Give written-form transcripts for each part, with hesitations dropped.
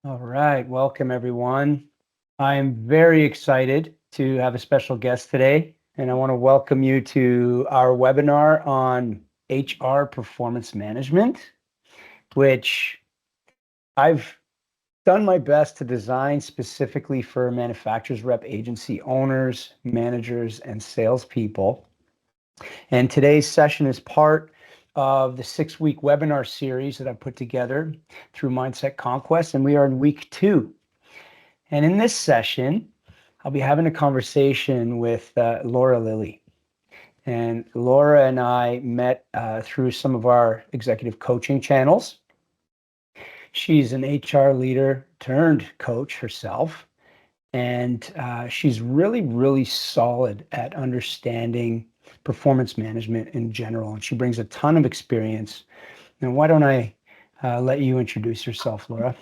All right, welcome everyone. I am very excited to have a special guest today, and I want to welcome you to our webinar on HR performance management, which I've done my best to design specifically for manufacturers rep agency owners, managers, and salespeople. And today's session is part of the 6-week webinar series that I put together through Mindset Conquest, and we are in week 2. And in this session, I'll be having a conversation with Laura Lillie. And Laura and I met through some of our executive coaching channels. She's an HR leader turned coach herself. And she's really, really solid at understanding performance management in general. And she brings a ton of experience. And why don't I let you introduce yourself, Laura?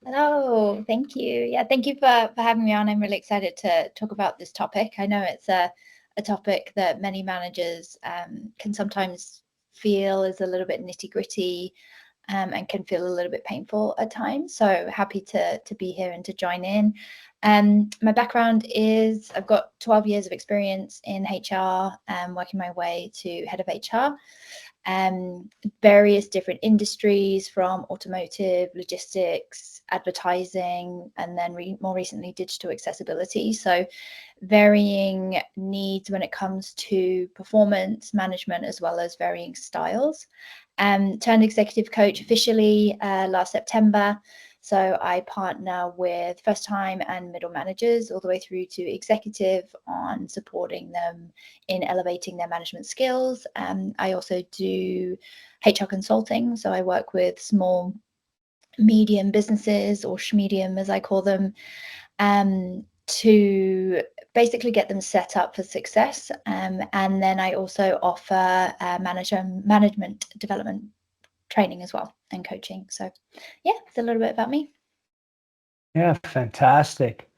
Hello, thank you. Yeah, thank you for having me on. I'm really excited to talk about this topic. I know it's a topic that many managers can sometimes feel is a little bit nitty gritty and can feel a little bit painful at times. So happy to be here and to join in. My background is I've got 12 years of experience in HR, working my way to head of HR. Various different industries from automotive, logistics, advertising, and then more recently digital accessibility. So varying needs when it comes to performance management as well as varying styles. Turned executive coach officially last September. So I partner with first time and middle managers all the way through to executive on supporting them in elevating their management skills. I also do HR consulting. So I work with small, medium businesses, or schmedium as I call them, to basically get them set up for success. And then I also offer management development training as well and coaching. So yeah, it's a little bit about me. Yeah, fantastic.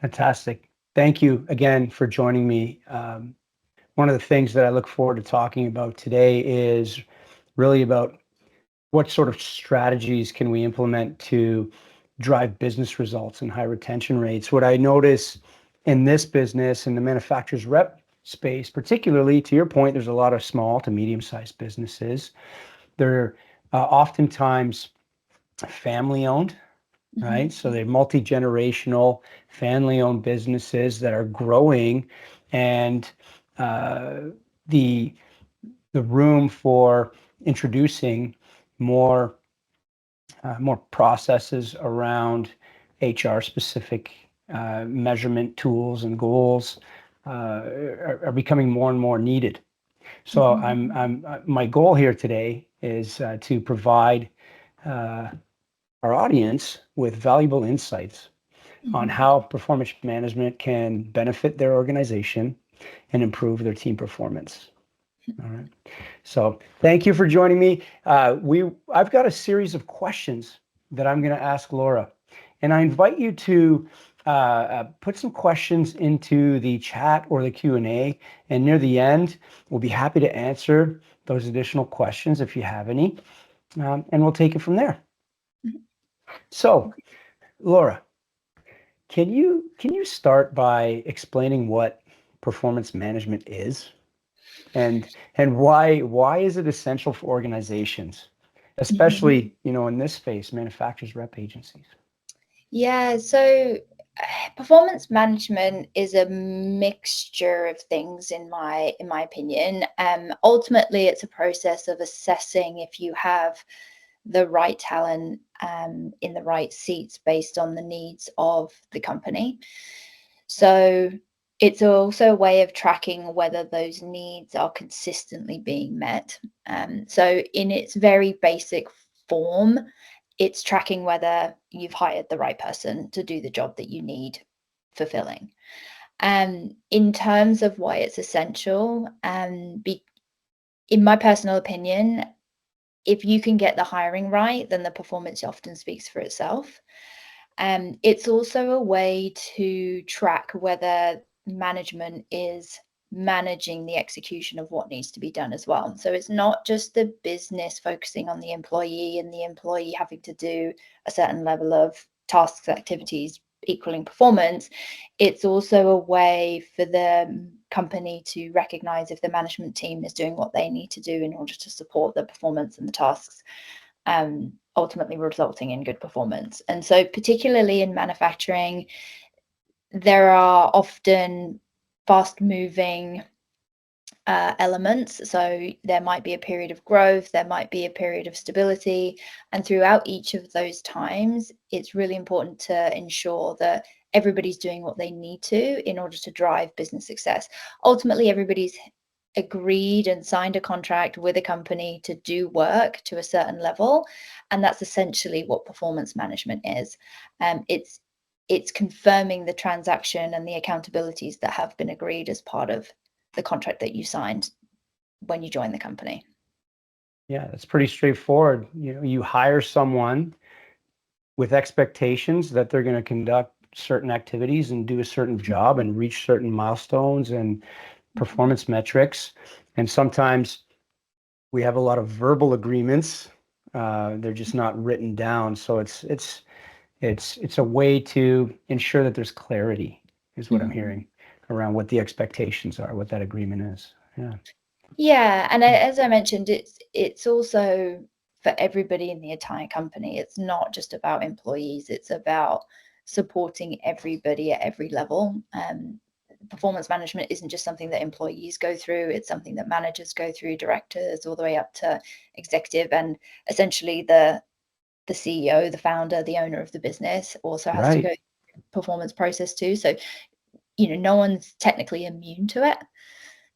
Fantastic. Thank you again for joining me. One of the things that I look forward to talking about today is really about what sort of strategies can we implement to drive business results and high retention rates. What I notice in this business, in the manufacturer's rep space, particularly to your point, there's a lot of small to medium-sized businesses. They're oftentimes family owned, right? So they're multi-generational, family-owned businesses that are growing, and the room for introducing more processes around HR specific measurement tools and goals are becoming more and more needed. So my goal here today is to provide our audience with valuable insights on how performance management can benefit their organization and improve their team performance. All right. So thank you for joining me. I've got a series of questions that I'm going to ask Laura, and I invite you to put some questions into the chat or the Q&A, and near the end, we'll be happy to answer those additional questions if you have any, and we'll take it from there. So, Laura, can you start by explaining what performance management is, and why is it essential for organizations, especially in this space, manufacturers rep agencies? Yeah, so performance management is a mixture of things in my opinion. Ultimately, it's a process of assessing if you have the right talent in the right seats based on the needs of the company. So it's also a way of tracking whether those needs are consistently being met. So in its very basic form, it's tracking whether you've hired the right person to do the job that you need fulfilling. In terms of why it's essential, in my personal opinion, if you can get the hiring right, then the performance often speaks for itself. It's also a way to track whether management is managing the execution of what needs to be done as well. So it's not just the business focusing on the employee and the employee having to do a certain level of tasks, activities equaling performance. It's also a way for the company to recognize if the management team is doing what they need to do in order to support the performance and the tasks, ultimately resulting in good performance. And so particularly in manufacturing, there are often fast moving elements. So there might be a period of growth, there might be a period of stability. And throughout each of those times, it's really important to ensure that everybody's doing what they need to in order to drive business success. Ultimately, everybody's agreed and signed a contract with a company to do work to a certain level. And that's essentially what performance management is. It's confirming the transaction and the accountabilities that have been agreed as part of the contract that you signed when you join the company. Yeah, it's pretty straightforward. You hire someone with expectations that they're going to conduct certain activities and do a certain job and reach certain milestones and performance metrics. And sometimes we have a lot of verbal agreements. They're just not written down. So it's a way to ensure that there's clarity, is what I'm hearing, around what the expectations are, what that agreement is. Yeah. Yeah, and as I mentioned, it's also for everybody in the entire company. It's not just about employees, it's about supporting everybody at every level. Performance management isn't just something that employees go through, it's something that managers go through, directors, all the way up to executive, and essentially the CEO, the founder, the owner of the business also has to go Right. through the performance process too. So, no one's technically immune to it.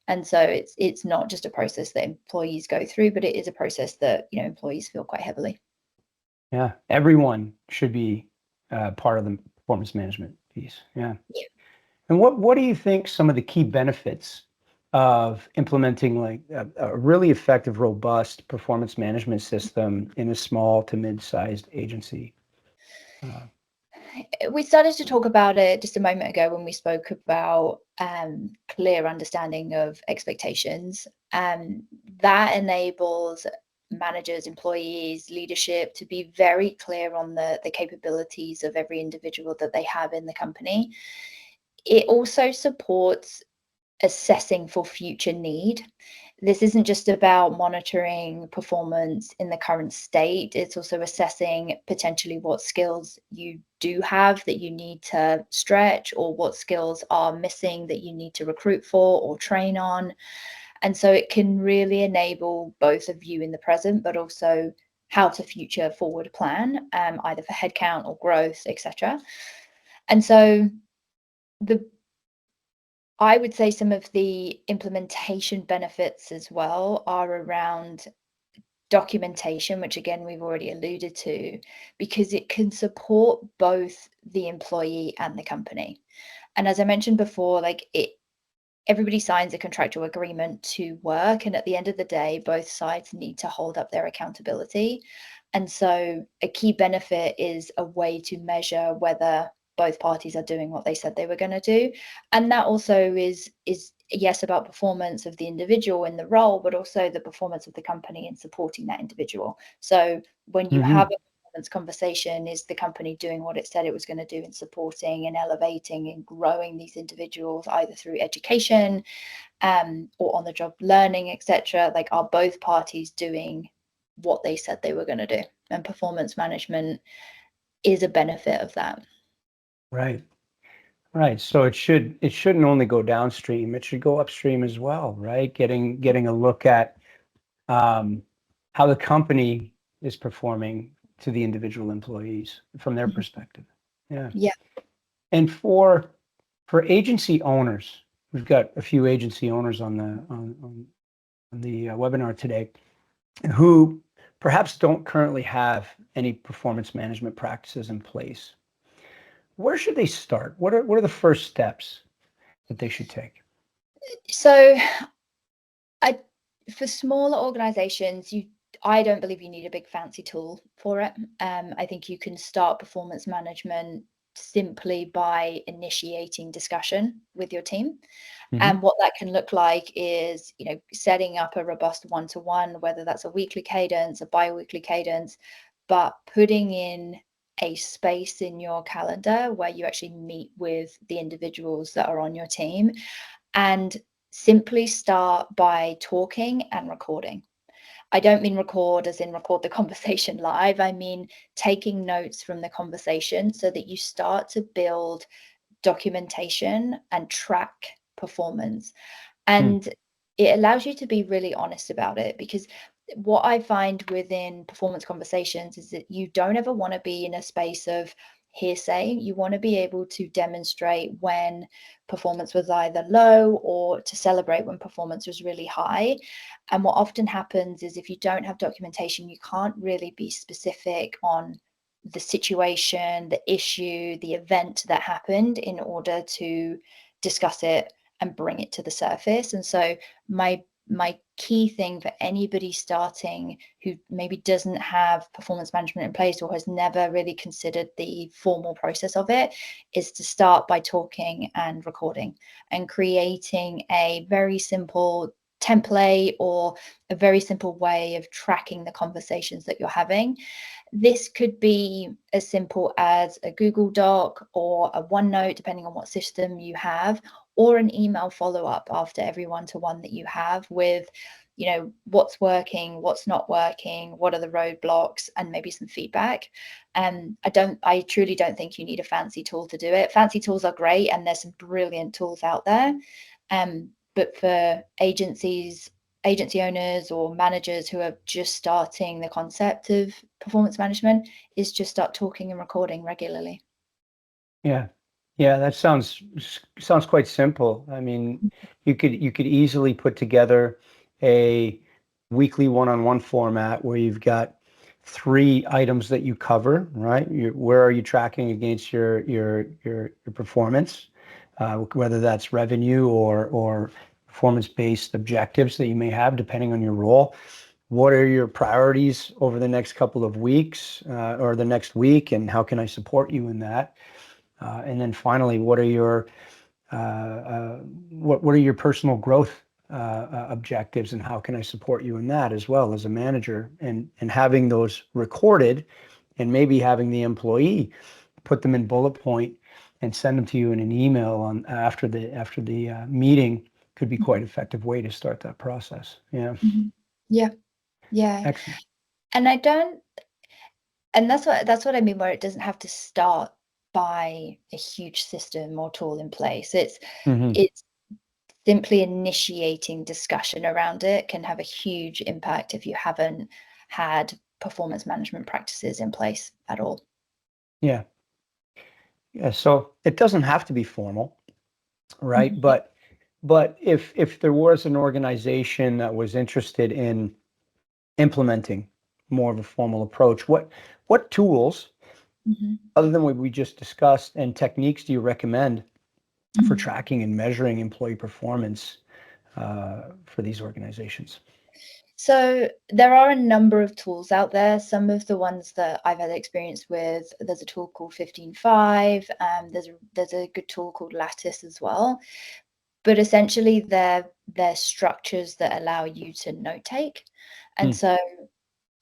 And so it's not just a process that employees go through, but it is a process that, employees feel quite heavily. Yeah. Everyone should be part of the performance management piece. Yeah. Yeah. And what do you think some of the key benefits of implementing like a really effective, robust performance management system in a small to mid-sized agency? Uh, We started to talk about it just a moment ago when we spoke about clear understanding of expectations. That enables managers, employees, leadership to be very clear on the capabilities of every individual that they have in the company. It also supports assessing for future need. This isn't just about monitoring performance in the current state, it's also assessing potentially what skills you do have that you need to stretch, or what skills are missing that you need to recruit for or train on. And so it can really enable both of you in the present, but also how to future forward plan, either for headcount or growth, etc. And so the I would say some of the implementation benefits as well are around documentation, which again, we've already alluded to, because it can support both the employee and the company. And as I mentioned before, everybody signs a contractual agreement to work. And at the end of the day, both sides need to hold up their accountability. And so a key benefit is a way to measure whether both parties are doing what they said they were going to do. And that also is yes, about performance of the individual in the role, but also the performance of the company in supporting that individual. So when you have a performance conversation, is the company doing what it said it was going to do in supporting and elevating and growing these individuals, either through education or on the job learning, etc.? Like, are both parties doing what they said they were going to do? And performance management is a benefit of that. right. Right. So it shouldn't only go downstream, it should go upstream as well, right? Getting a look at how the company is performing to the individual employees from their Mhm. perspective. Yeah. Yeah. And for agency owners, we've got a few agency owners on the webinar today who perhaps don't currently have any performance management practices in place. Where should they start? What are the first steps that they should take? So I for smaller organizations, I don't believe you need a big fancy tool for it. I think you can start performance management simply by initiating discussion with your team. Hmm. And what that can look like is, setting up a robust one-to-one, whether that's a weekly cadence, a bi-weekly cadence, but putting in a space in your calendar where you actually meet with the individuals that are on your team, and simply start by talking and recording. I don't mean record as in record the conversation live. I mean taking notes from the conversation so that you start to build documentation and track performance. Hmm. And it allows you to be really honest about it, because what I find within performance conversations is that you don't ever want to be in a space of hearsay. You want to be able to demonstrate when performance was either low or to celebrate when performance was really high. And what often happens is if you don't have documentation, you can't really be specific on the situation, the issue, the event that happened in order to discuss it and bring it to the surface. And so my key thing for anybody starting who maybe doesn't have performance management in place or has never really considered the formal process of it is to start by talking and recording and creating a very simple template or a very simple way of tracking the conversations that you're having. This could be as simple as a Google Doc or a OneNote, depending on what system you have, or an email follow-up after every one-to-one that you have with, what's working, what's not working, what are the roadblocks, and maybe some feedback. I truly don't think you need a fancy tool to do it. Fancy tools are great, and there's some brilliant tools out there. But for agency owners or managers who are just starting the concept of performance management, is just start talking and recording regularly. Yeah. Yeah, that sounds quite simple. I mean, you could easily put together a weekly one-on-one format where you've got three items that you cover, right? Where are you tracking against your performance, whether that's revenue or performance-based objectives that you may have depending on your role. What are your priorities over the next couple of weeks, or the next week, and how can I support you in that? And then finally, uh, uh, what are your personal growth objectives, and how can I support you in that as well as a manager? And having those recorded, and maybe having the employee put them in bullet point and send them to you in an email on after the meeting could be quite an effective way to start that process. Yeah, Mhm. Yeah, yeah. excellent. And I don't and that's what I mean, where it doesn't have to start by a huge system or tool in place. Hmm. It's simply initiating discussion around it can have a huge impact if you haven't had performance management practices in place at all. Yeah, yeah. So it doesn't have to be formal, right? Mhm. But if there was an organization that was interested in implementing more of a formal approach, what tools, Mhm. other than what we just discussed, and techniques do you recommend for Mhm. tracking and measuring employee performance for these organizations? So there are a number of tools out there. Some of the ones that I've had experience with, there's a tool called 15.5. There's a good tool called Lattice as well. But essentially, they're structures that allow you to note take, and Hmm. so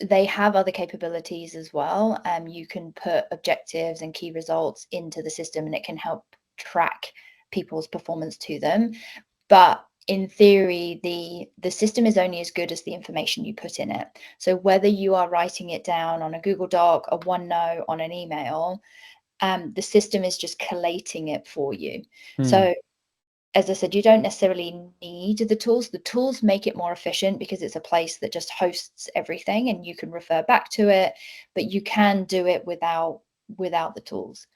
they have other capabilities as well. You can put objectives and key results into the system, and it can help track people's performance to them. But in theory, the system is only as good as the information you put in it. So whether you are writing it down on a Google Doc, a OneNote, on an email, the system is just collating it for you. Hmm. So as I said, you don't necessarily need the tools. The tools make it more efficient because it's a place that just hosts everything and you can refer back to it, but you can do it without the tools.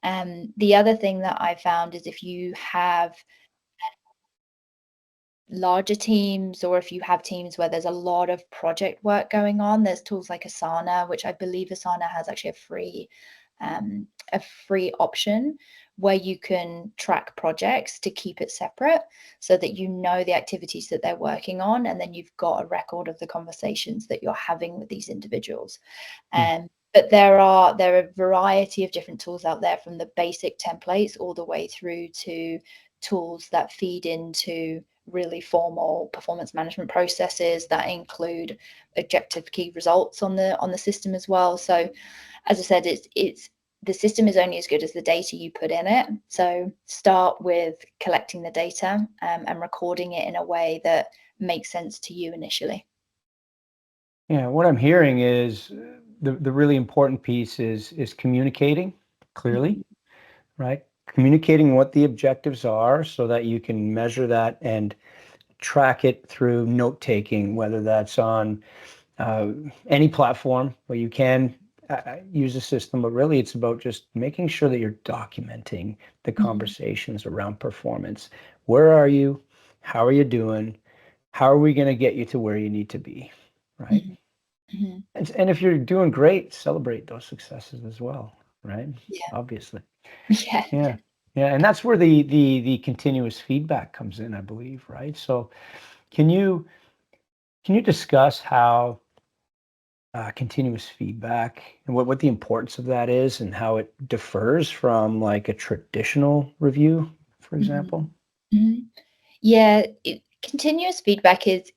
The other thing that I found is if you have larger teams, or if you have teams where there's a lot of project work going on, there's tools like Asana, which I believe Asana has actually um, a free option where you can track projects to keep it separate so that you know the activities that they're working on, and then you've got a record of the conversations that you're having with these individuals. Hmm. But there are a variety of different tools out there, from the basic templates all the way through to tools that feed into really formal performance management processes that include objective key results on the system as well. So as I said, it's the system is only as good as the data you put in it. So start with collecting the data and recording it in a way that makes sense to you initially. Yeah, what I'm hearing is the really important piece is communicating clearly, Mhm. right? Communicating what the objectives are so that you can measure that and track it through note taking, whether that's on uh, any platform where you can use a system, but really it's about just making sure that you're documenting the Mhm. conversations around performance. Where are you? How are you doing? How are we going to get you to where you need to be? Right. Mhm. Mhm. And if you're doing great, celebrate those successes as well. Right. Yeah. Obviously. Yeah. Yeah. Yeah. And that's where the continuous feedback comes in, I believe. Right. So can you discuss how continuous feedback and what the importance of that is and how it differs from like a traditional review, for Mhm. example? Mhm. Yeah, continuous feedback is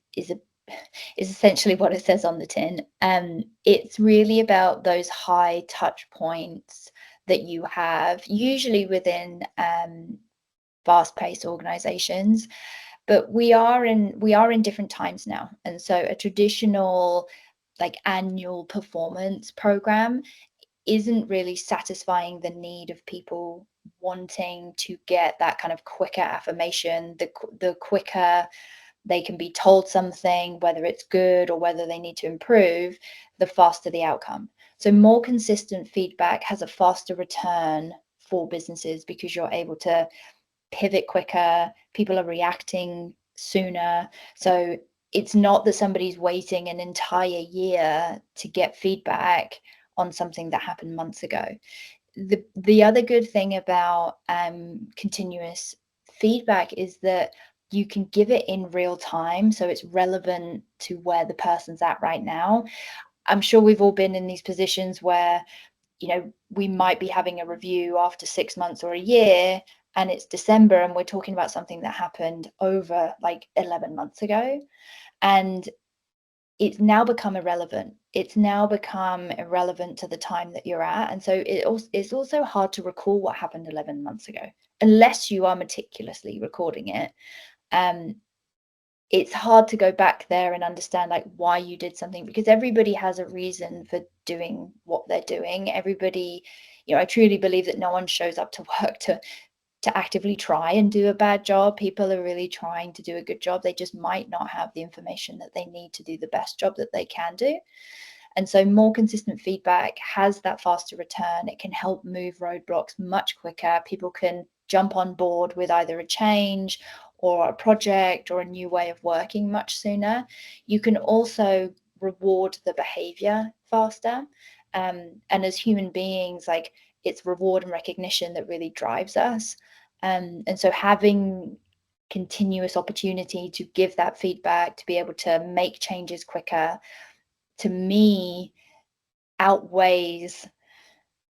essentially what it says on the tin. It's really about those high touch points that you have, usually within fast-paced organizations. But we are in different times now, and so a traditional like annual performance program isn't really satisfying the need of people wanting to get that kind of quicker affirmation, the quicker they can be told something, whether it's good or whether they need to improve, the faster the outcome. So more consistent feedback has a faster return for businesses because you're able to pivot quicker, people are reacting sooner. So it's not that somebody's waiting an entire year to get feedback on something that happened months ago. The other good thing about continuous feedback is that you can give it in real time, so it's relevant to where the person's at right now. I'm sure we've all been in these positions where we might be having a review after 6 months or a year, and it's December, and we're talking about something that happened over like 11 months ago. And it's now become irrelevant. It's now become irrelevant to the time that you're at. And so it's also hard to recall what happened 11 months ago, unless you are meticulously recording it. Um, it's hard to go back there and understand like why you did something, because everybody has a reason for doing what they're doing. Everybody, I truly believe that no one shows up to work to actively try and do a bad job. People are really trying to do a good job. They just might not have the information that they need to do the best job that they can do. And so more consistent feedback has that faster return. It can help move roadblocks much quicker. People can jump on board with either a change or a project or a new way of working much sooner. You can also reward the behavior faster. And as human beings, like, it's reward and recognition that really drives us. And so having continuous opportunity to give that feedback, to be able to make changes quicker, to me, outweighs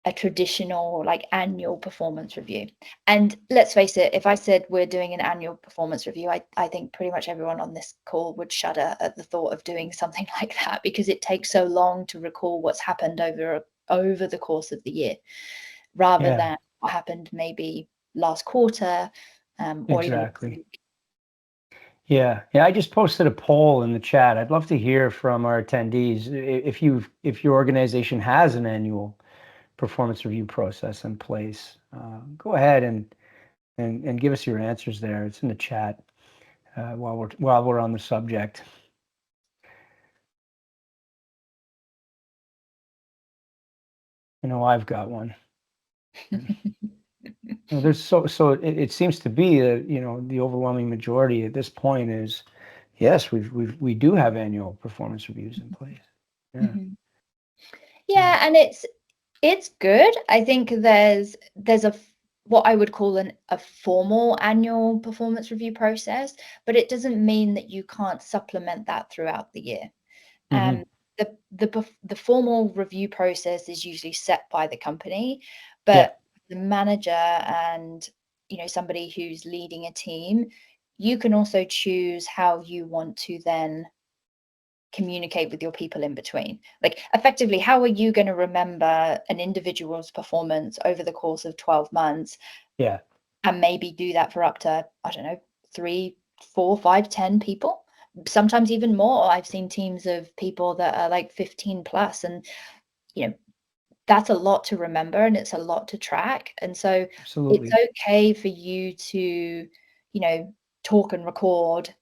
a traditional like annual performance review. And let's face it, if I said we're doing an annual performance review, I think pretty much everyone on this call would shudder at the thought of doing something like that, because it takes so long to recall what's happened over the course of the year, rather Yeah, than what happened maybe last quarter, or even last exactly. week. Yeah, yeah. I just posted a poll in the chat. I'd love to hear from our attendees if your organization has an annual performance review process in place. Go ahead and give us your answers there. It's in the chat while we're on the subject. I know I've got one. There's so it seems to be that the overwhelming majority at this point is yes, we do have annual performance reviews in place. Yeah, Mhm. yeah. Yeah, and it's good. I think there's what I would call a formal annual performance review process, but it doesn't mean that you can't supplement that throughout the year. Hmm. Um, the formal review process is usually set by the company, Yeah. but the manager and somebody who's leading a team, you can also choose how you want to then communicate with your people in between. Like, effectively, how are you going to remember an individual's performance over the course of 12 months Yeah. and maybe do that for up to, I don't know, 3, 4, 5, 10 people? Sometimes even more. I've seen teams of people that are like 15 plus, and you know, that's a lot to remember and it's a lot to track. And so it's Absolutely. okay for you to, talk and record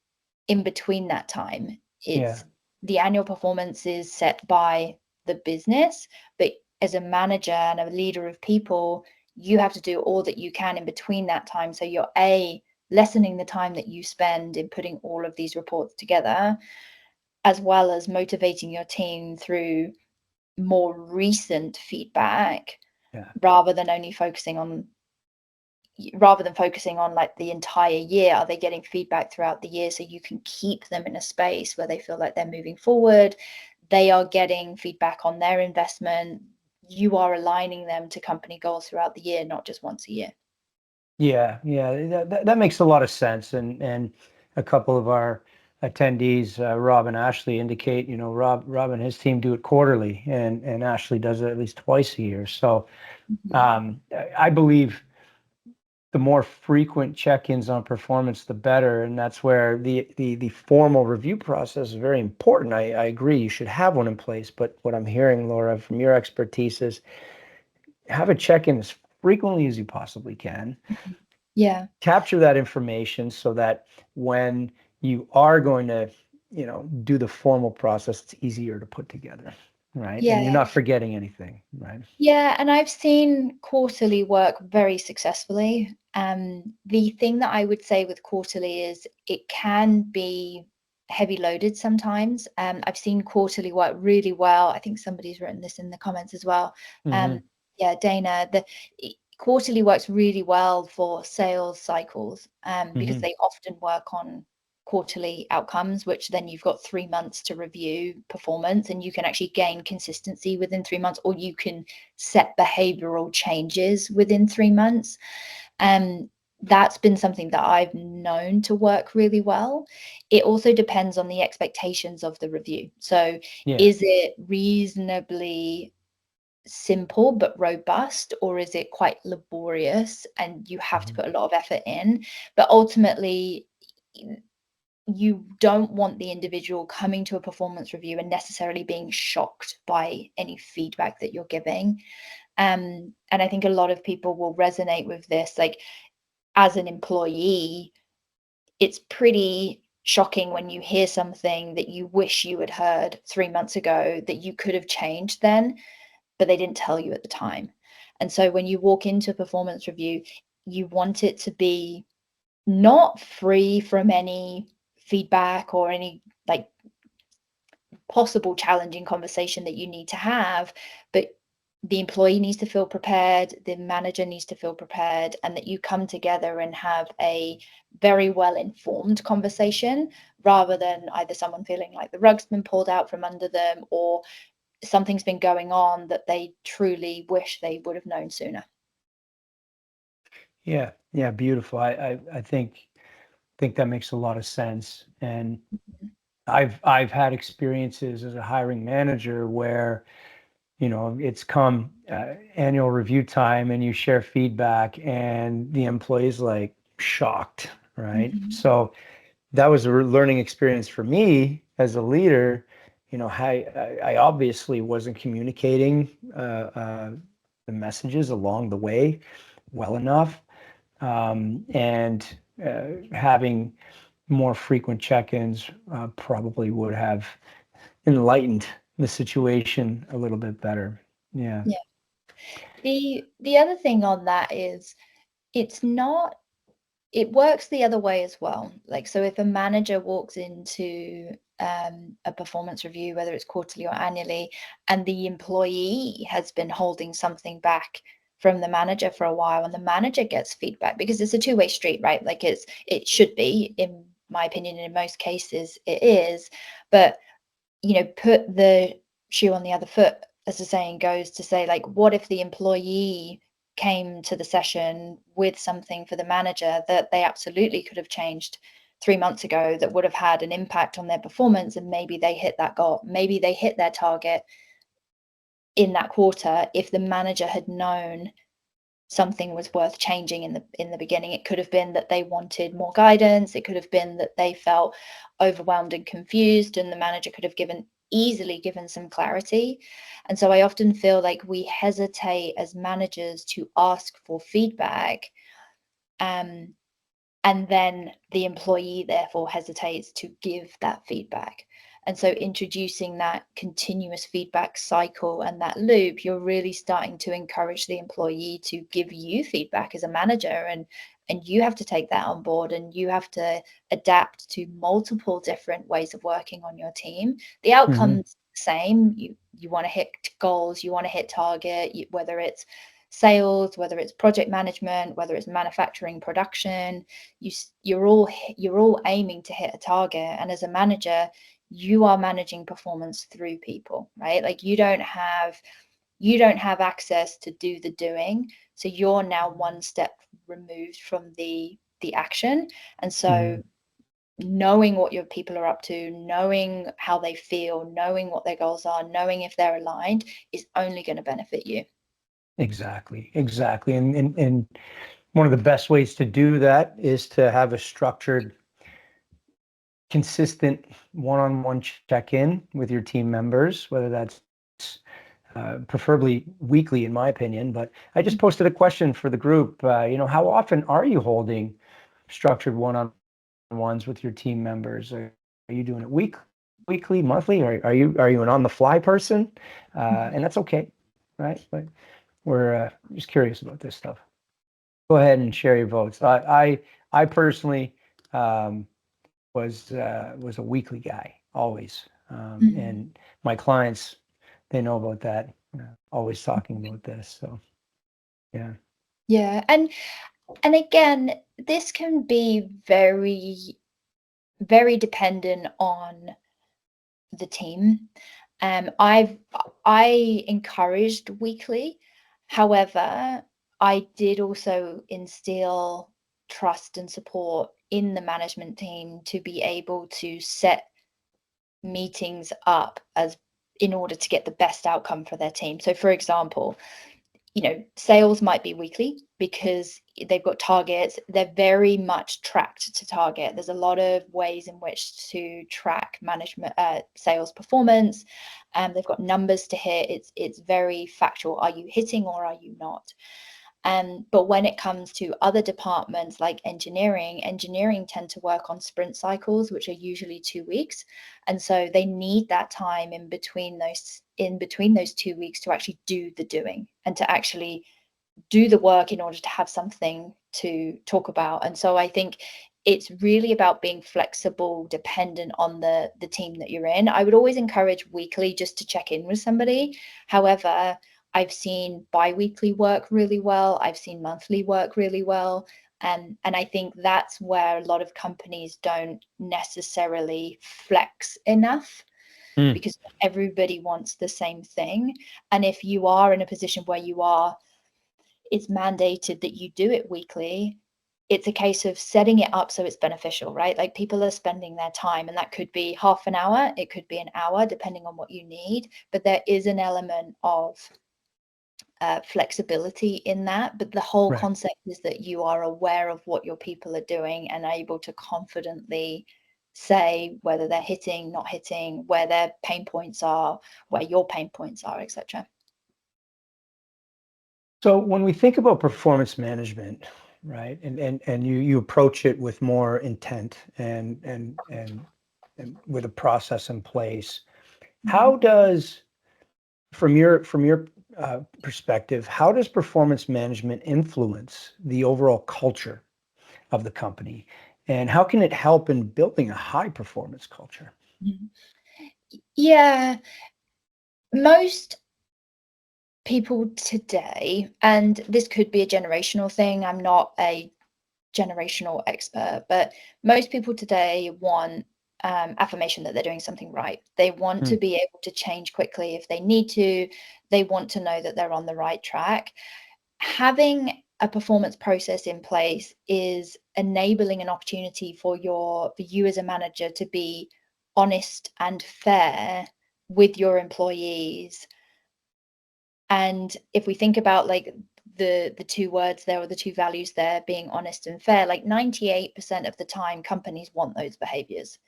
in between that time. Yeah. It's the annual performance is set by the business, but as a manager and a leader of people, you have to do all that you can in between that time. So you're lessening the time that you spend in putting all of these reports together, as well as motivating your team through more recent feedback Yeah. rather than only focusing on like the entire year. Are they getting feedback throughout the year so you can keep them in a space where they feel like they're moving forward, they are getting feedback on their investment, you are aligning them to company goals throughout the year, not just once a year. Yeah. Yeah. That makes a lot of sense. And a couple of our attendees, Rob and Ashley, indicate, Rob and his team do it quarterly, and Ashley does it at least twice a year. So Mhm. I believe the more frequent check-ins on performance, the better. And that's where the formal review process is very important. I agree, you should have one in place. But what I'm hearing, Laura, from your expertise is have a check-in as frequently as you possibly can. Yeah. Capture that information so that when you are going to, do the formal process, it's easier to put together, right? And you're Yeah. not forgetting anything, right? Yeah, and I've seen quarterly work very successfully. The thing that I would say with quarterly is it can be heavy loaded sometimes. I've seen quarterly work really well. I think somebody's written this in the comments as well. Mm-hmm. Yeah, Dana, quarterly works really well for sales cycles, because Mm-hmm. they often work on quarterly outcomes, which then you've got 3 months to review performance, and you can actually gain consistency within 3 months, or you can set behavioral changes within 3 months. And that's been something that I've known to work really well. It also depends on the expectations of the review. So Yeah. is it reasonably simple but robust, or is it quite laborious and you have to Mhm. put a lot of effort in? But ultimately, you don't want the individual coming to a performance review and necessarily being shocked by any feedback that you're giving. And I think a lot of people will resonate with this. Like, as an employee, it's pretty shocking when you hear something that you wish you had heard 3 months ago that you could have changed then, but they didn't tell you at the time. And so when you walk into a performance review, you want it to be not free from any feedback or any like possible challenging conversation that you need to have, but the employee needs to feel prepared, the manager needs to feel prepared, and that you come together and have a very well informed conversation rather than either someone feeling like the rug's been pulled out from under them or something's been going on that they truly wish they would have known sooner. Yeah. Yeah. Beautiful. I think that makes a lot of sense. And Mhm. I've had experiences as a hiring manager where, it's come annual review time and you share feedback and the employee's like shocked, right? Mhm. So that was a learning experience for me as a leader. I obviously wasn't communicating the messages along the way well enough, and having more frequent check-ins probably would have enlightened the situation a little bit better. Yeah. Yeah. The other thing on that is it's not it works the other way as well. Like, so if a manager walks into a performance review, whether it's quarterly or annually, and the employee has been holding something back from the manager for a while, and the manager gets feedback, because it's a two-way street, right? Like, it should be, in my opinion, in most cases it is, but put the shoe on the other foot, as the saying goes, to say, like, what if the employee came to the session with something for the manager that they absolutely could have changed 3 months ago that would have had an impact on their performance, and maybe they hit that goal, maybe they hit their target in that quarter if the manager had known something was worth changing in the beginning. It could have been that they wanted more guidance. It could have been that they felt overwhelmed and confused, and the manager could have easily given some clarity. And so I often feel like we hesitate as managers to ask for feedback, and then the employee therefore hesitates to give that feedback. And so introducing that continuous feedback cycle and that loop, you're really starting to encourage the employee to give you feedback as a manager, and you have to take that on board, and you have to adapt to multiple different ways of working on your team. The Mm-hmm. outcome's the same. You want to hit goals, you want to hit target, whether it's sales, whether it's project management, whether it's manufacturing, production, you're all aiming to hit a target. And as a manager, you are managing performance through people, right? Like you don't have access to do the doing, so you're now one step removed from the action. And Mm-hmm. so knowing what your people are up to, knowing how they feel, knowing what their goals are, knowing if they're aligned, is only going to benefit you. Exactly, exactly. And one of the best ways to do that is to have a structured, consistent one-on-one check-in with your team members, whether that's preferably weekly, in my opinion. But I just posted a question for the group. How often are you holding structured one-on-ones with your team members? Are you doing it weekly, monthly, or are you an on-the-fly person? And that's okay, right? But we're just curious about this stuff. Go ahead and share your votes. I personally was a weekly guy always, Mhm. and my clients, they know about that. Always talking about this. So yeah. Yeah, and again, this can be very, very dependent on the team. I encouraged weekly. However, I did also instill trust and support in the management team to be able to set meetings up as in order to get the best outcome for their team. So for example, sales might be weekly because they've got targets. They're very much tracked to target. There's a lot of ways in which to track management, sales performance, and they've got numbers to hit. It's very factual. Are you hitting or are you not? But when it comes to other departments like engineering tend to work on sprint cycles, which are usually 2 weeks. And so they need that time in between those 2 weeks to actually do the doing and to actually do the work in order to have something to talk about. And so I think it's really about being flexible, dependent on the team that you're in. I would always encourage weekly just to check in with somebody. However, I've seen bi-weekly work really well. I've seen monthly work really well. And I think that's where a lot of companies don't necessarily flex enough, Mm. because everybody wants the same thing. And if you are in a position where it's mandated that you do it weekly, it's a case of setting it up so it's beneficial, right? Like people are spending their time, and that could be half an hour, it could be an hour, depending on what you need. But there is an element of flexibility in that. But the whole Right. concept is that you are aware of what your people are doing and able to confidently say whether they're hitting, not hitting, where their pain points are, where your pain points are, etc. So when we think about performance management, right, and you approach it with more intent and with a process in place, how does from your perspective, how does performance management influence the overall culture of the company, and how can it help in building a high performance culture? Mhm. Yeah, most people today, and this could be a generational thing, I'm not a generational expert, but most people today want affirmation that they're doing something right. They want to Mm. be able to change quickly if they need to. They want to know that they're on the right track. Having a performance process in place is enabling an opportunity for you as a manager to be honest and fair with your employees. And if we think about like the two words there, or the two values there, being honest and fair, like 98% of the time companies want those behaviors.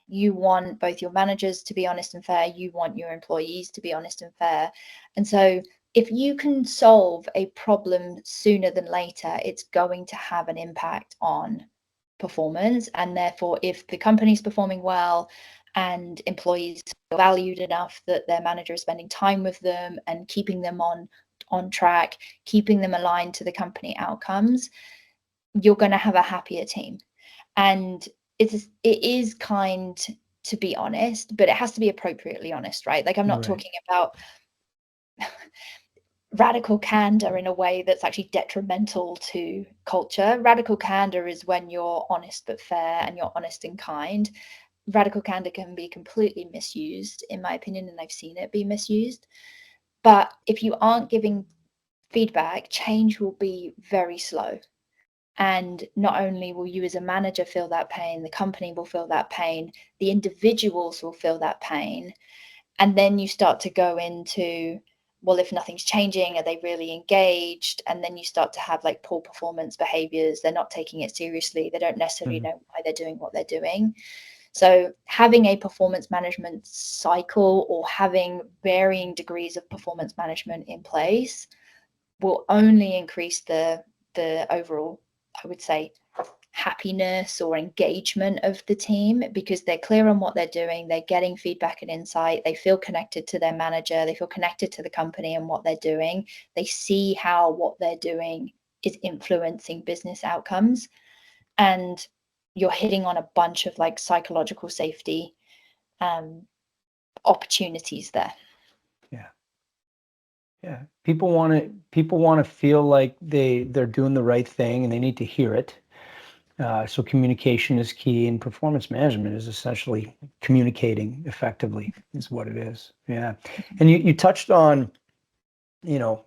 You want both your managers to be honest and fair, you want your employees to be honest and fair. And so if you can solve a problem sooner than later, it's going to have an impact on performance. And therefore, if the company's performing well and employees feel valued enough that their manager is spending time with them and keeping them on track, keeping them aligned to the company outcomes, you're going to have a happier team. And it is kind to be honest, but it has to be appropriately honest, right? Like, I'm not Right. talking about radical candor in a way that's actually detrimental to culture. Radical candor is when you're honest but fair and you're honest and kind. Radical candor can be completely misused, in my opinion, and I've seen it be misused. But if you aren't giving feedback, change will be very slow. And not only will you as a manager feel that pain, the company will feel that pain, the individuals will feel that pain. And then you start to go into, well, if nothing's changing, are they really engaged? And then you start to have like poor performance behaviors. They're not taking it seriously. They don't necessarily Mhm. know why they're doing what they're doing. So having a performance management cycle, or having varying degrees of performance management in place, will only increase the overall, I would say, happiness or engagement of the team, because they're clear on what they're doing, they're getting feedback and insight, they feel connected to their manager, they feel connected to the company and what they're doing, they see how what they're doing is influencing business outcomes. And you're hitting on a bunch of like psychological safety um, opportunities there. Yeah. Yeah. People want to feel like they're doing the right thing, and they need to hear it. So communication is key, and performance management is essentially communicating effectively, is what it is. Yeah. And you touched on, you know,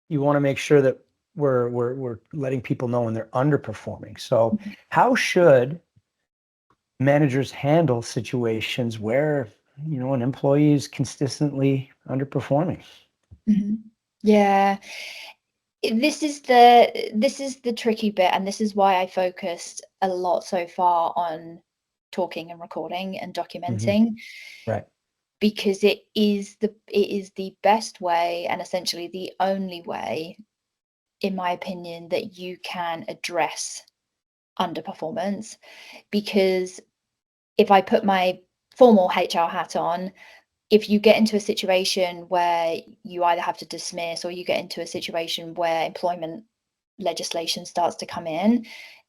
you want to make sure that we're letting people know when they're underperforming. So how should managers handle situations where, an employee is consistently underperforming? Mm-hmm. Yeah, this is the tricky bit, and this is why I focused a lot so far on talking and recording and Hmm. documenting, Right. because it is the best way, and essentially the only way, in my opinion, that you can address underperformance. Because if I put my formal HR hat on, if you get into a situation where you either have to dismiss, or you get into a situation where employment legislation starts to come in,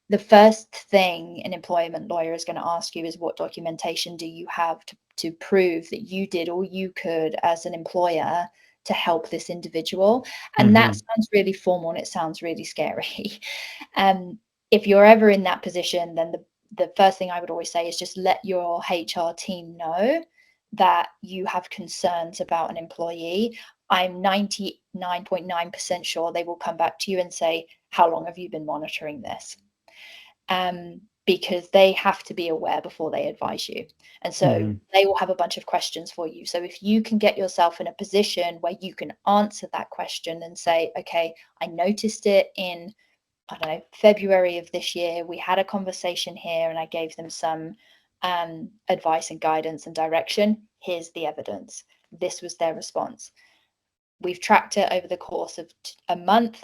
the first thing an employment lawyer is going to ask you is, what documentation do you have to prove that you did all you could as an employer to help this individual? And that Hmm. sounds really formal and it sounds really scary. um, if you're ever in that position, then the first thing I would always say is just let your HR team know that you have concerns about an employee. I'm 99.9% sure they will come back to you and say, how long have you been monitoring this? Because they have to be aware before they advise you. And so Hmm. they will have a bunch of questions for you. So if you can get yourself in a position where you can answer that question and say, okay, I noticed it in, I don't know, February of this year, we had a conversation here and I gave them some advice and guidance and direction. Here's the evidence. This was their response. We've tracked it over the course of a month.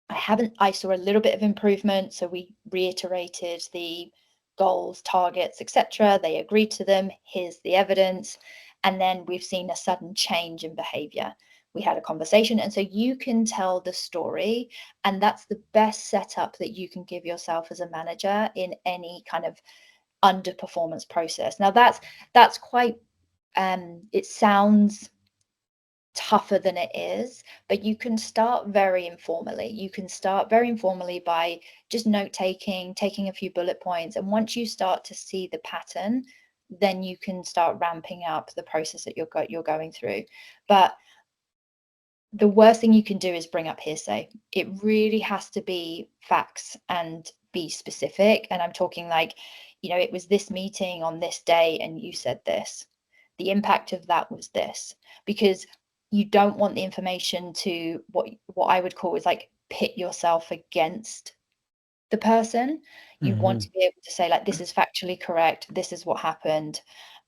I saw a little bit of improvement. So we reiterated the goals, targets, etc. They agreed to them. Here's the evidence. And then we've seen a sudden change in behavior. We had a conversation. And so you can tell the story. And that's the best setup that you can give yourself as a manager in any kind of underperformance process. Now that's quite it sounds tougher than it is, but you can start very informally. You can start very informally by just note taking, taking a few bullet points. And once you start to see the pattern, then you can start ramping up the process that you're going through. But the worst thing you can do is bring up hearsay. It really has to be facts and be specific. And I'm talking like, it was this meeting on this day and you said this. The impact of that was this, because you don't want the information to what I would call is like pit yourself against the person. You want Mm-hmm. to be able to say, like, this is factually correct, this is what happened.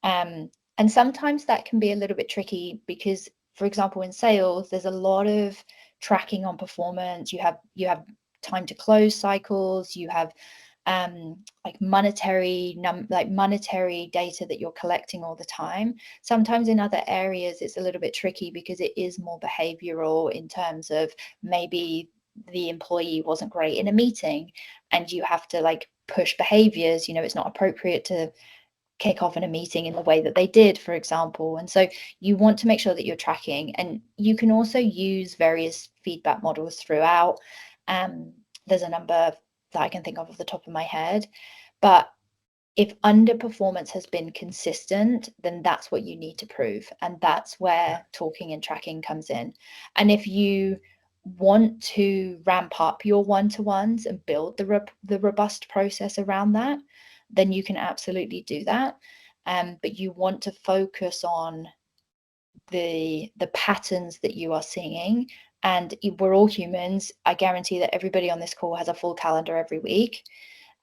And sometimes that can be a little bit tricky because, for example, in sales, there's a lot of tracking on performance. You have time to close cycles, you have like monetary data that you're collecting all the time. Sometimes in other areas it's a little bit tricky because it is more behavioral, in terms of maybe the employee wasn't great in a meeting and you have to like push behaviors. It's not appropriate to kick off in a meeting in the way that they did, for example. And so you want to make sure that you're tracking, and you can also use various feedback models throughout. There's a number that I can think of off the top of my head, but if underperformance has been consistent, then that's what you need to prove. And that's where talking and tracking comes in. And if you want to ramp up your one-to-ones and build the robust process around that, then you can absolutely do that. But you want to focus on the patterns that you are seeing. And we're all humans. I guarantee that everybody on this call has a full calendar every week.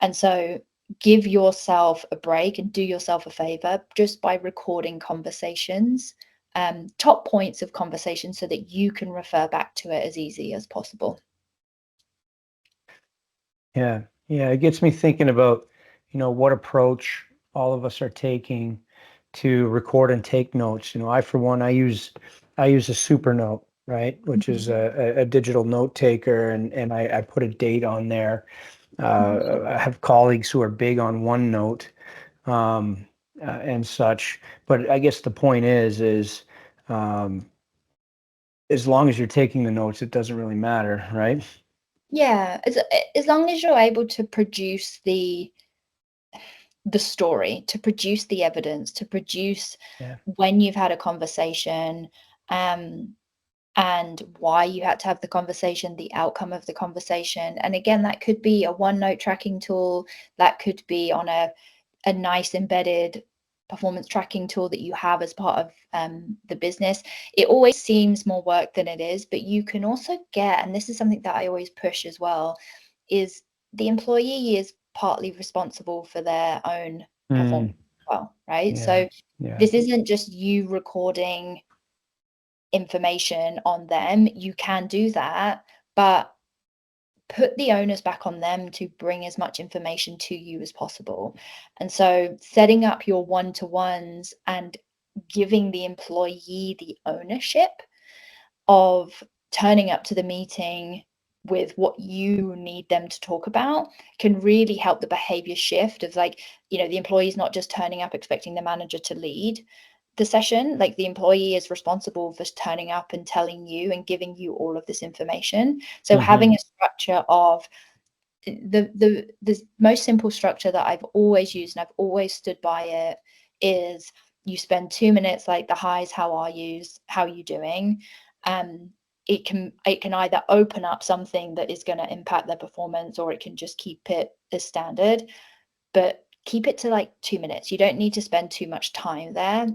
And so give yourself a break and do yourself a favor just by recording conversations, top points of conversation, so that you can refer back to it as easy as possible. Yeah, yeah, it gets me thinking about, what approach all of us are taking to record and take notes. I, for one, I use a super note, right, which is Mhm. a digital note taker, and I put a date on there. Mhm. I have colleagues who are big on OneNote, and such. But I guess the point is, um, as long as you're taking the notes, it doesn't really matter, right? Yeah, as long as you're able to produce the story, to produce the evidence, to produce Yeah. when you've had a conversation, um, and why you had to have the conversation, the outcome of the conversation. And again, that could be a OneNote tracking tool, that could be on a nice embedded performance tracking tool that you have as part of the business. It always seems more work than it is, but you can also get, and this is something that I always push as well, is the employee is partly responsible for their own performance Mm, as well, right? yeah. So Yeah. this isn't just you recording information on them. You can do that, but put the onus back on them to bring as much information to you as possible. And so setting up your one-to-ones and giving the employee the ownership of turning up to the meeting with what you need them to talk about can really help the behavior shift of, like, the employee's not just turning up expecting the manager to lead the session. Like, the employee is responsible for turning up and telling you and giving you all of this information. So Hmm. having a structure of the most simple structure that I've always used and I've always stood by it is, you spend 2 minutes, like, the highs, how are you doing. um it can either open up something that is going to impact their performance, or it can just keep it as standard, but keep it to like 2 minutes. You don't need to spend too much time there,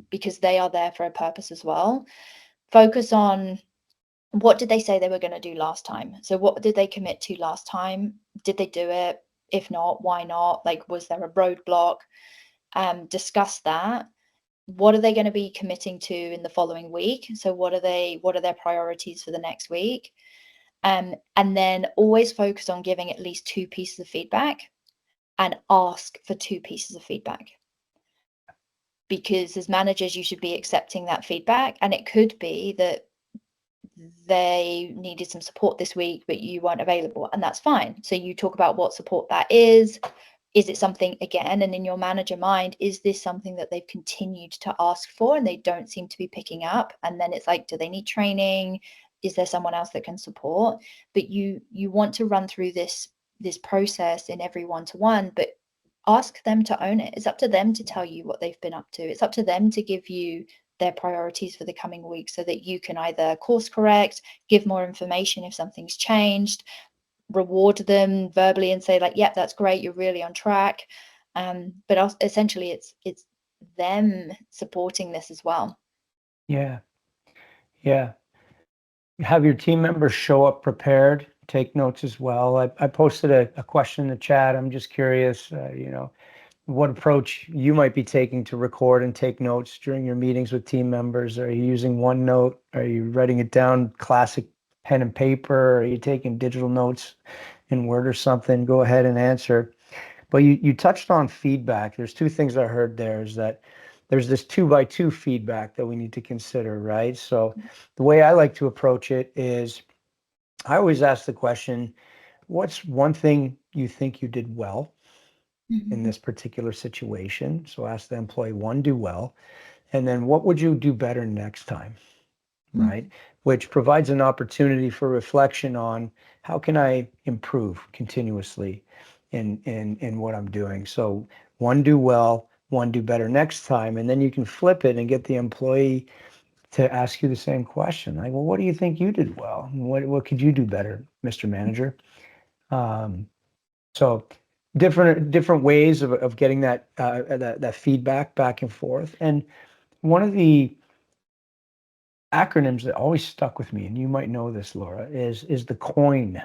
because they are there for a purpose as well. Focus on, what did they say they were going to do last time? So what did they commit to last time? Did they do it? If not, why not? Like, was there a roadblock? Discuss that. What are they going to be committing to in the following week? So what are their priorities for the next week? And then always focus on giving at least two pieces of feedback, and ask for two pieces of feedback. Because as managers, you should be accepting that feedback. And it could be that they needed some support this week, but you weren't available, and that's fine. So you talk about what support that is, is it something, again, and in your manager mind, is this something that they've continued to ask for and they don't seem to be picking up? And then it's like, do they need training? Is there someone else that can support? But you want to run through this process in every one-to-one, but ask them to own it. It's up to them to tell you what they've been up to. It's up to them to give you their priorities for the coming week so that you can either course correct, give more information if something's changed, reward them verbally and say like, "Yep, that's great. You're really on track." But essentially, it's them supporting this as well. Yeah. Yeah. Have your team members show up prepared, take notes as well. I posted a question in the chat. I'm just curious, what approach you might be taking to record and take notes during your meetings with team members. Are you using OneNote? Are you writing it down, classic pen and paper? Are you taking digital notes in Word or something? Go ahead and answer. But you touched on feedback. There's two things I heard there is that there's this 2x2 feedback that we need to consider, right? So the way I like to approach it is I always ask the question, what's one thing you think you did well in Mhm, this particular situation? So ask the employee one, do well, and then what would you do better next time, right? mhm, Which provides an opportunity for reflection on how can I improve continuously in what I'm doing. So one, do well, one, do better next time, and then you can flip it and get the employee to ask you the same question. Like, well, what do you think you did well? What could you do better, Mr. Manager? Um, so different ways of getting that feedback back and forth. And one of the acronyms that always stuck with me, and you might know this, Laura, is the COIN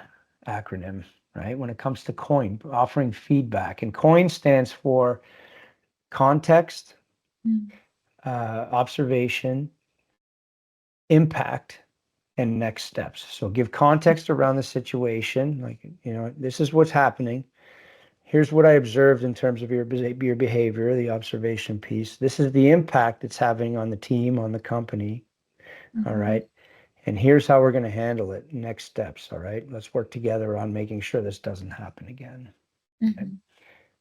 acronym, right? When it comes to COIN, offering feedback. And COIN stands for context, mm, observation, impact, and next steps. So give context around the situation, like, this is what's happening. Here's what I observed in terms of your behavior, the observation piece. This is the impact it's having on the team, on the company. All mhm, right. And here's how we're going to handle it. Next steps. All right. Let's work together on making sure this doesn't happen again. Okay? mhm,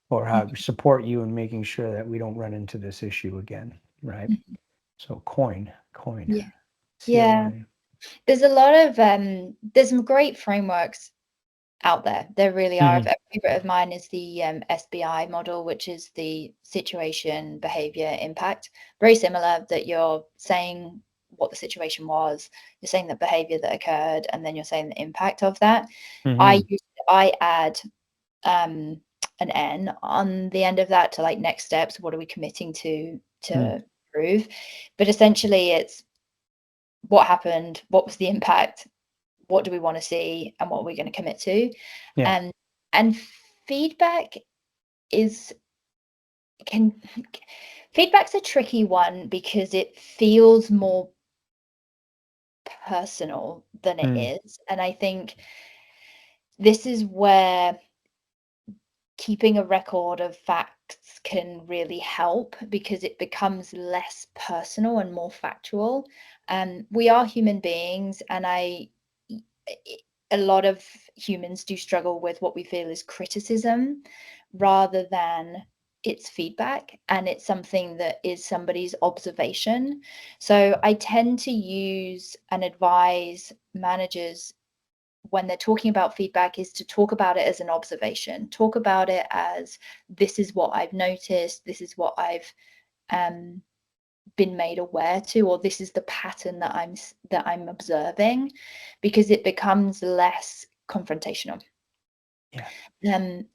Or mhm, support you in making sure that we don't run into this issue again. Right. mhm. So coin, Yeah. Yeah. COIN. There's a lot of there's some great frameworks out there. There really are. Mm-hmm. A favorite of mine is the SBI model, which is the situation, behavior, impact. Very similar, that you're saying what the situation was, you're saying the behavior that occurred, and then you're saying the impact of that. Mm-hmm. I add um, an N on the end of that to like next steps. What are we committing Mm. to improve? But essentially, it's what happened, what was the impact, what do we want to see, and what are we going to commit to. Yeah. um, and feedback is can feedback's a tricky one because it feels more personal than it Mm. is, and I think this is where keeping a record of facts can really help because it becomes less personal and more factual. We are human beings, and a lot of humans do struggle with what we feel is criticism rather than it's feedback, and it's something that is somebody's observation. So I tend to use and advise managers when they're talking about feedback is to talk about it as an observation. Talk about it as, this is what I've noticed, this is what I've um, been made aware to, or this is the pattern that I'm observing, because it becomes less confrontational. Yeah.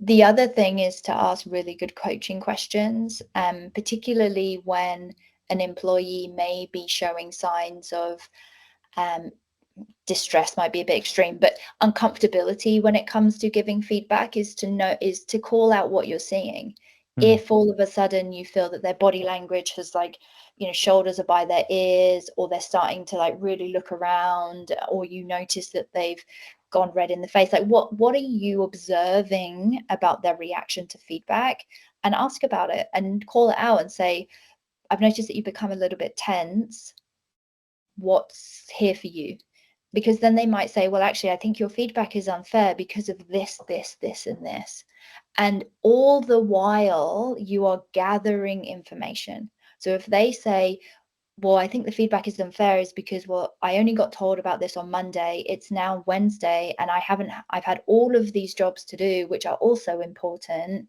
The other thing is to ask really good coaching questions, particularly when an employee may be showing signs of um, distress might be a bit extreme, but uncomfortability when it comes to giving feedback, is to call out what you're seeing. Mm. If all of a sudden you feel that their body language has like, shoulders are by their ears, or they're starting to like really look around, or you notice that they've gone red in the face, like what are you observing about their reaction to feedback, and ask about it and call it out and say, I've noticed that you become a little bit tense. What's here for you? because then they might say, well, actually, I think your feedback is unfair because of this, this, this, and this. And all the while you are gathering information. So if they say, well, I think the feedback is unfair is because, well, I only got told about this on Monday. It's now Wednesday and I've had all of these jobs to do, which are also important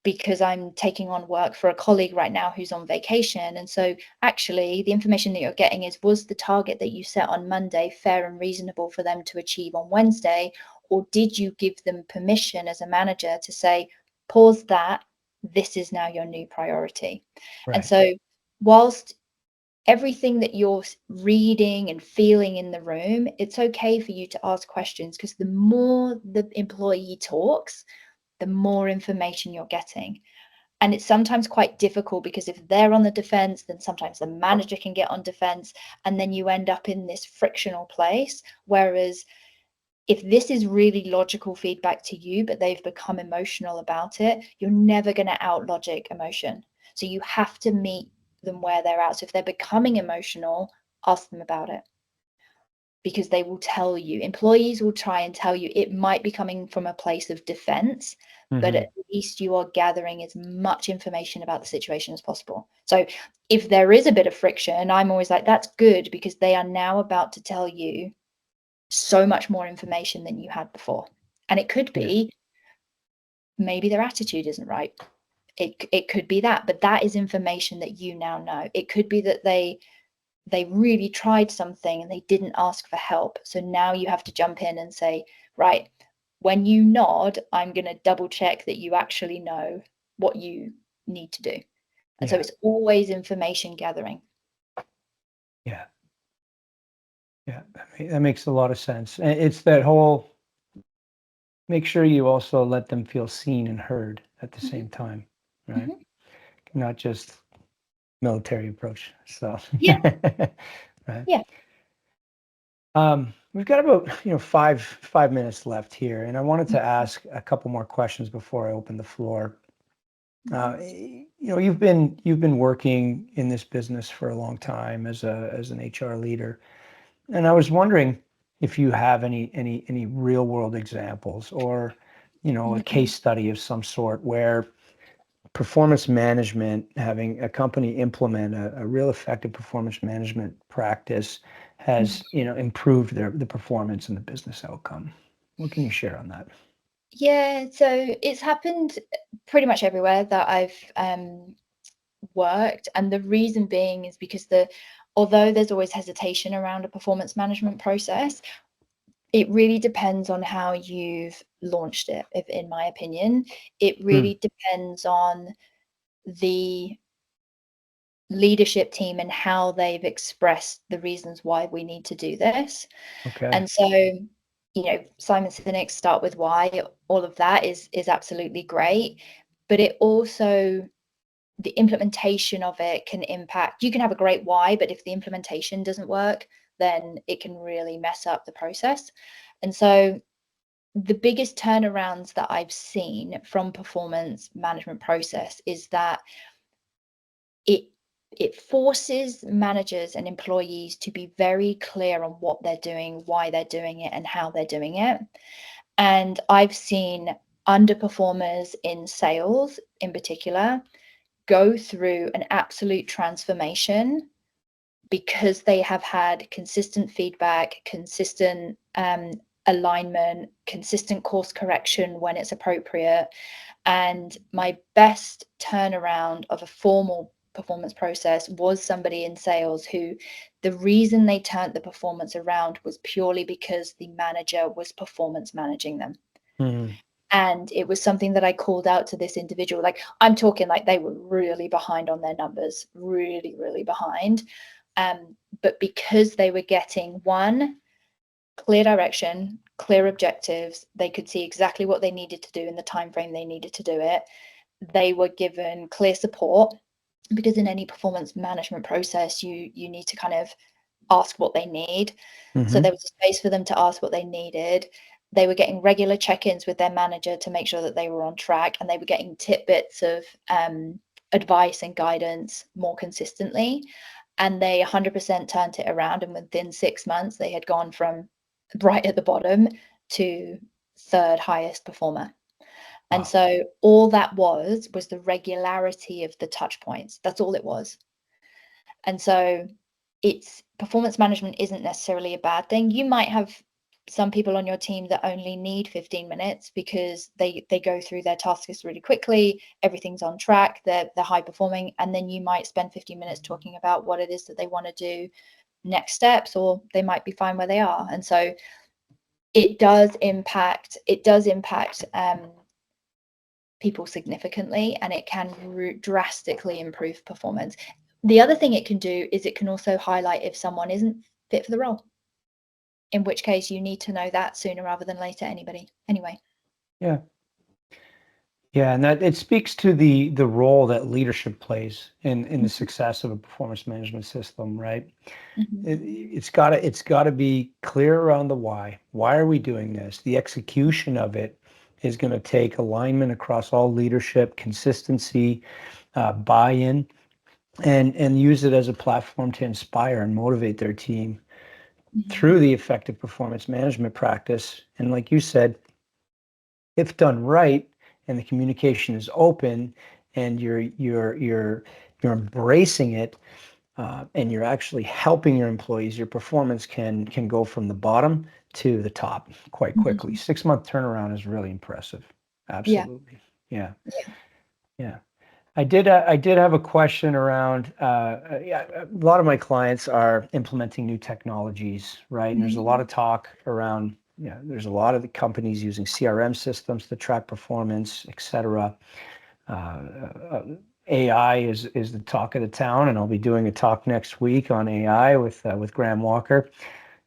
because I'm taking on work for a colleague right now who's on vacation. And so actually the information that you're getting is, was the target that you set on Monday fair and reasonable for them to achieve on Wednesday? Or did you give them permission as a manager to say, pause that, this is now your new priority? Right. And so whilst everything that you're reading and feeling in the room, it's okay for you to ask questions, because the more the employee talks, the more information you're getting. And it's sometimes quite difficult because if they're on the defense, then sometimes the manager can get on defense, and then you end up in this frictional place. Whereas if this is really logical feedback to you, but they've become emotional about it, you're never going to out logic emotion. So you have to meet them where they're at. So if they're becoming emotional, ask them about it, because they will tell you. Employees will try and tell you. It might be coming from a place of defense, but at least you are gathering as much information about the situation as possible. So if there is a bit of friction, I'm always like, that's good, because they are now about to tell you so much more information than you had before. And it could be maybe their attitude isn't right. It could be that, but that is information that you now know. It could be that they really tried something and they didn't ask for help. So now you have to jump in and say, right, when you nod, I'm going to double check that you actually know what you need to do. And so it's always information gathering. Yeah. Yeah. That makes a lot of sense. And it's that whole, make sure you also let them feel seen and heard at the same time, right? Not just military approach. So, Yeah. right. Yeah. We've got about 5 minutes left here, and I wanted to ask a couple more questions before I open the floor. You've been working in this business for a long time as an HR leader, and I was wondering if you have any real world examples, or a case study of some sort where performance management, having a company implement a real effective performance management practice, has improved the performance and the business outcome. What can you share on that? Yeah, so it's happened pretty much everywhere that I've worked, and the reason being is because although there's always hesitation around a performance management process, it really depends on how you've launched it, in my opinion. It really depends on the leadership team and how they've expressed the reasons why we need to do this. Okay. And so, Simon Sinek's Start With Why, all of that is absolutely great. But it also, the implementation of it can impact. You can have a great why, but if the implementation doesn't work, then it can really mess up the process. And so the biggest turnarounds that I've seen from performance management process is that it it forces managers and employees to be very clear on what they're doing, why they're doing it, and how they're doing it. And I've seen underperformers in sales in particular go through an absolute transformation because they have had consistent feedback, consistent alignment, consistent course correction when it's appropriate. And my best turnaround of a formal performance process was somebody in sales who, the reason they turned the performance around was purely because the manager was performance managing them. And it was something that I called out to this individual. Like, I'm talking like they were really behind on their numbers, really, really behind. But because they were getting clear direction, clear objectives, they could see exactly what they needed to do in the time frame they needed to do it. They were given clear support, because in any performance management process, you need to kind of ask what they need. So there was a space for them to ask what they needed. They were getting regular check-ins with their manager to make sure that they were on track, and they were getting tidbits of advice and guidance more consistently. and they 100% turned it around, and within 6 months they had gone from right at the bottom to third highest performer. And Wow. so all that was the regularity of the touch points. That's all it was. And so it's performance management isn't necessarily a bad thing. You might have some people on your team that only need 15 minutes because they go through their tasks really quickly, everything's on track, they're high performing, and then you might spend 15 minutes talking about what it is that they want to do next steps, or they might be fine where they are. And so it does impact people significantly, and it can drastically improve performance. The other thing it can do is it can also highlight if someone isn't fit for the role, in which case you need to know that sooner rather than later anyway. Yeah. Yeah, and that it speaks to the role that leadership plays in the success of a performance management system, right? Mhm. It's got to be clear around the why. Why are we doing this? The execution of it is going to take alignment across all leadership, consistency, buy-in, and use it as a platform to inspire and motivate their team Mhm. through the effective performance management practice. And like you said, if done right and the communication is open and you're embracing it, and you're actually helping your employees, your performance can go from the bottom to the top quite quickly. Mhm. 6-month turnaround is really impressive. Yeah. Absolutely. Yeah. Yeah. Yeah. I did have a question around, yeah, a lot of my clients are implementing new technologies, right? And there's a lot Mhm. of talk around, yeah, there's a lot of the companies using CRM systems to track performance, et cetera. Uh, uh, AI is the talk of the town, and I'll be doing a talk next week on AI with Graham Walker.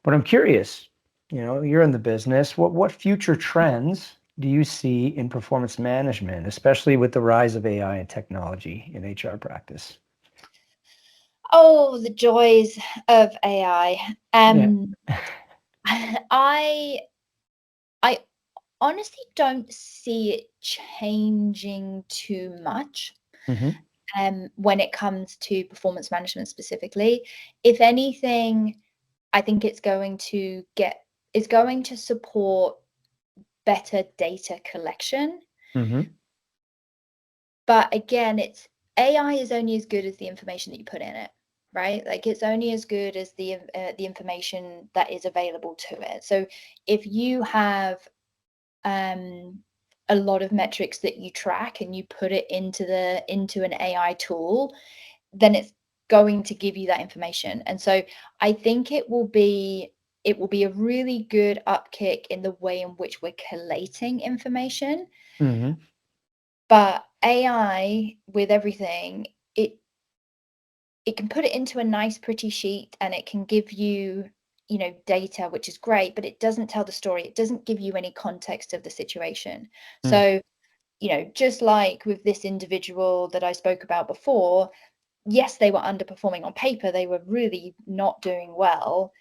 But I'm curious, you're in the business. What future trends do you see in performance management, especially with the rise of AI and technology in HR practice? Oh, the joys of AI. Yeah. I I honestly don't see it changing too much Hmm. when it comes to performance management specifically. If anything, I think it's going to support better data collection. Hmm. But again, it's AI is only as good as the information that you put in it, right? Like it's only as good as the information that is available to it. So if you have um, a lot of metrics that you track and you put it into an AI tool, then it's going to give you that information. And so I think it will be a really good upkick in the way in which we're collating information. Hmm. But AI with everything, it can put it into a nice pretty sheet, and it can give you, data, which is great, but it doesn't tell the story. It doesn't give you any context of the situation. So, just like with this individual that I spoke about before, yes, they were underperforming on paper. They were really not doing well,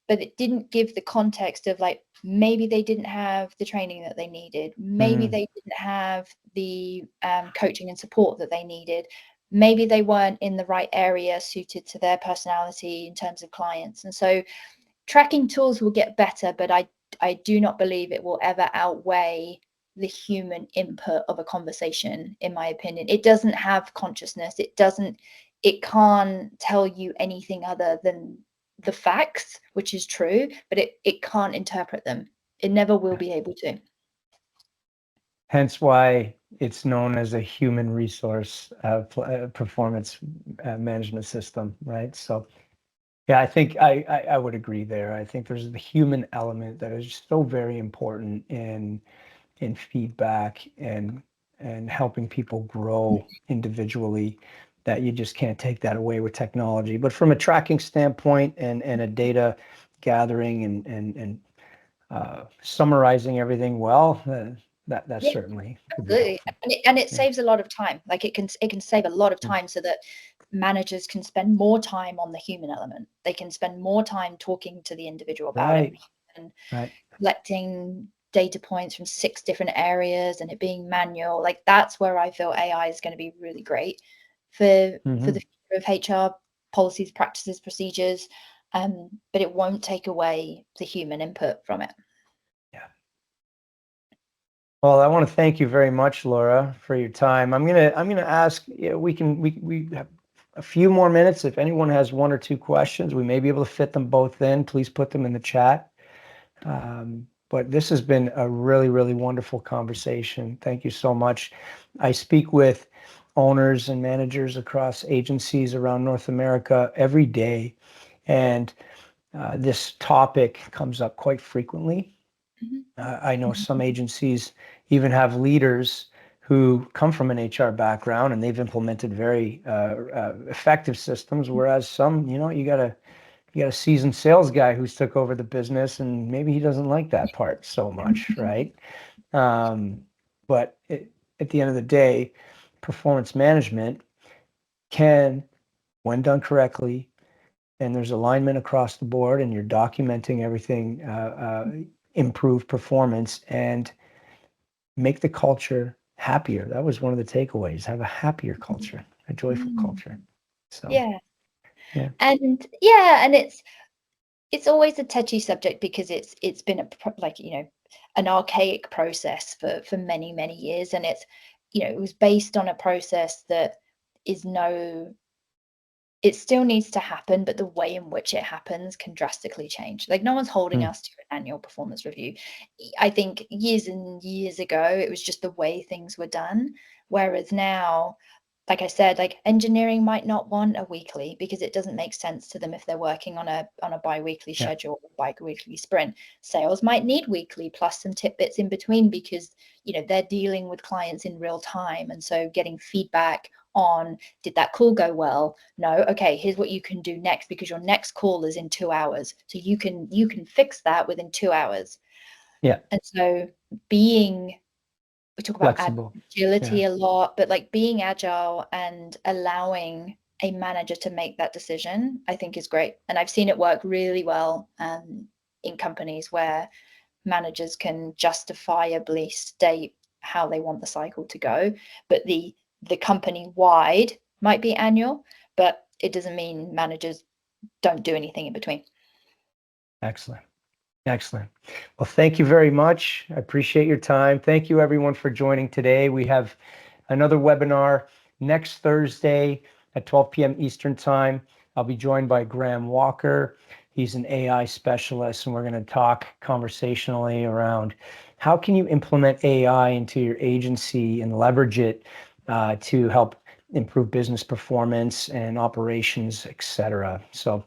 but it didn't give the context of, like, maybe they didn't have the training that they needed, maybe Mm. they didn't have the coaching and support that they needed, maybe they weren't in the right area suited to their personality in terms of clients. And so tracking tools will get better, but I do not believe it will ever outweigh the human input of a conversation, in my opinion. It doesn't have consciousness. It can't tell you anything other than the facts, which is true, but it can't interpret them. It never will be able to. Hence why it's known as a human resource performance management system, right? So, yeah, I think I would agree there. I think there's the human element that is so very important in feedback and helping people grow individually, that you just can't take that away with technology. But from a tracking standpoint and a data gathering and summarizing everything well, that Yeah, certainly could be absolutely. helpful. And it Yeah. saves a lot of time. Like it can save a lot of Mm. time so that managers can spend more time on the human element. They can spend more time talking to the individual about it Right. and Right. collecting data points from 6 different areas and it being manual. Like that's where I feel AI is going to be really great for Hmm. the future of HR policies, practices, procedures, but it won't take away the human input from it. Yeah. Well, I want to thank you very much, Laura, for your time. I'm gonna ask. We have a few more minutes. If anyone has one or two questions, we may be able to fit them both in. Please put them in the chat. But this has been a really, really wonderful conversation. Thank you so much. I speak with owners and managers across agencies around North America every day, and this topic comes up quite frequently. I know some agencies even have leaders who come from an HR background and they've implemented very effective systems, whereas some, you got a seasoned sales guy who's took over the business and maybe he doesn't like that part so much, right? But at the end of the day, performance management can, when done correctly, and there's alignment across the board and you're documenting everything, improve performance and make the culture happier. That was one of the takeaways. Have a happier culture, a joyful culture. So Yeah. Yeah. And it's always a touchy subject because it's been an archaic process for many, many years, and it was based on a process that is it still needs to happen, but the way in which it happens can drastically change. Like, no one's holding us to an annual performance review. I think years and years ago, it was just the way things were done. Whereas now, like I said, like engineering might not want a weekly because it doesn't make sense to them if they're working on a bi-weekly schedule or bi-weekly sprint. Sales might need weekly plus some tidbits in between because they're dealing with clients in real time, and so getting feedback on, did that call go well? No. Okay, here's what you can do next because your next call is in 2 hours, so you can fix that within 2 hours. Yeah. And so we talk about Flexible. agility a lot, but like being agile and allowing a manager to make that decision, I think is great. And I've seen it work really well in companies where managers can justifiably state how they want the cycle to go, but the company wide might be annual, but it doesn't mean managers don't do anything in between. Excellent. Excellent. Well, thank you very much. I appreciate your time. Thank you everyone for joining today. We have another webinar next Thursday at 12 p.m. Eastern Time. I'll be joined by Graham Walker. He's an AI specialist, and we're going to talk conversationally around how can you implement AI into your agency and leverage it to help improve business performance and operations, etc. So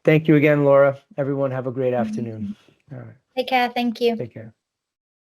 thank you again, Laura. Everyone have a great afternoon. All right. Take care. Thank you. Take care.